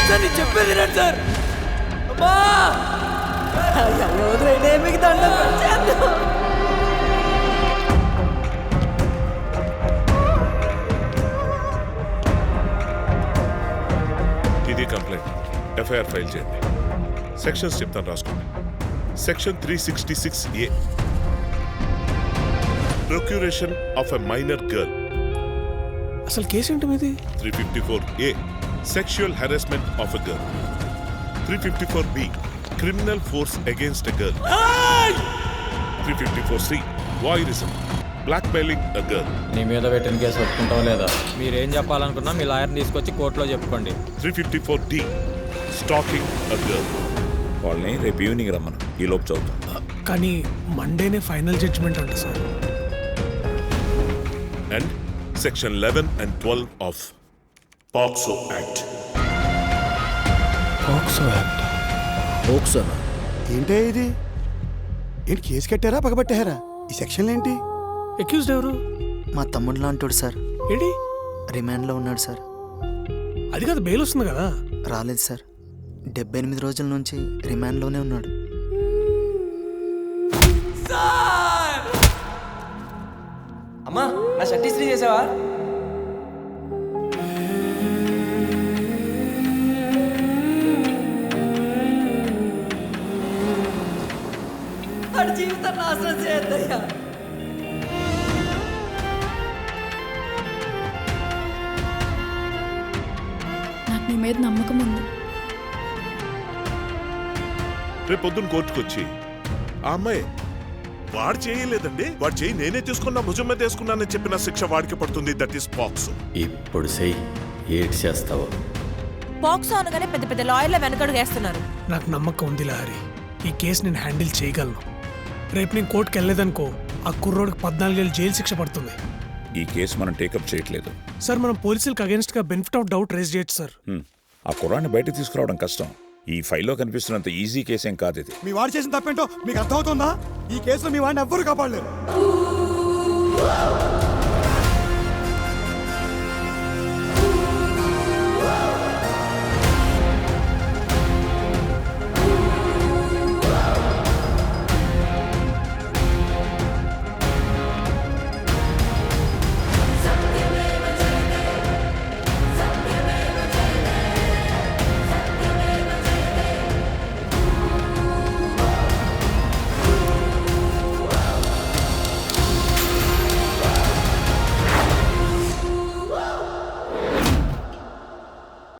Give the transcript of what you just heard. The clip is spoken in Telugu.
సార్ నేను చెప్పేది రండి సార్. అమ్మా వదిలేండి, మీకు దండం పెట్టేద్దాం. ఇది కంప్లైంట్. ఎఫ్ఐఆర్ ఫైల్ చేయండి. సెక్షన్స్ చెప్తాను, రాసుకోండి. Section 366A, procuration of a minor girl. అసలు కేసు ఏంటి మీది? 354A, sexual harassment of a girl. 354B, criminal force against a girl. 354C, voyeurism, blackmailing a girl. నీ మీద పెట్టిన కేసు ఒప్పుకుంటాం లేదా? మీరేం చెప్పాలనుకున్నా మీ లాయర్ని తీసుకొచ్చి కోర్టులో చెప్పుకోండి. 354D, stacking a girl. వాళ్ళని రేపు ఈవినింగ్ రమ్మను, ఈ లోపు చదువుతాం. కానీ మండేనే ఫైనల్ జడ్జిమెంట్ అంట sir. And section 11 and 12 of POCSO act. ఓక్సనా ఏంటే ఇది? ఏంటి కేసు కట్టారా పగబట్టారా? ఈ సెక్షన్ ఏంటి? అక్యూజ్డ్ ఎవరు? మా తమ్ముడు లాంటోడు సార్. ఏంటి? రిమాండ్లో ఉన్నాడు సార్. అది కాదు, బెయిల్ వస్తుంది కదా. రాలేదు సార్, 78 రోజుల నుంచి రిమాండ్లోనే ఉన్నాడు. అమ్మా నా షర్ట్ ఇస్త్రీ చేసావా? వాడి జీవితం నాశనం చేయద్దయ్యా. నాకు నీ మీద నమ్మకం ఉంది. రేపు పొద్దున్న కోర్టుకు వచ్చి ఆ అమ్మాయి వాడు చేయలేదండి, వాడు చేయి నేనే తీసుకున్నా, భుజం మీద వేసుకున్నానని చెప్పిన శిక్ష వాడికి పడుతుంది. That is POCSO. ఇప్పుడు చెయ్యి, ఏడ్ చేస్తావు. పాక్సో అనగానే పెద్ద పెద్ద లాయర్ల వెనకడుగు వేస్తున్నారు. నాకు నమ్మకం ఉంది లహరి, ఈ కేసు నేను హ్యాండిల్ చేయగలను. రేపు నేను కోర్టుకు వెళ్ళలేదనుకో, ఆ కుర్రోడికి 14 ఏళ్ళు జైలు శిక్ష పడుతుంది. ఈ కేసు మనం టేకప్ చేయట్లేదు సార్. మనం పోలీసులకు అగేన్స్ట్ గా బెనిఫిట్ ఆఫ్ డౌట్ రేజ్ చేయొచ్చు సార్. ఆ కుర్రాన్ని బయట తీసుకురావడం కష్టం. ఈ ఫైల్లో కనిపిస్తున్నంత ఈజీ కేసు ఏం కాదు ఇది. మీ వాడు చేసిన తప్పేంటో మీకు అర్థమవుతుందా? ఈ కేసులో మీ వాడిని ఎవ్వరు కాపాడలేరు.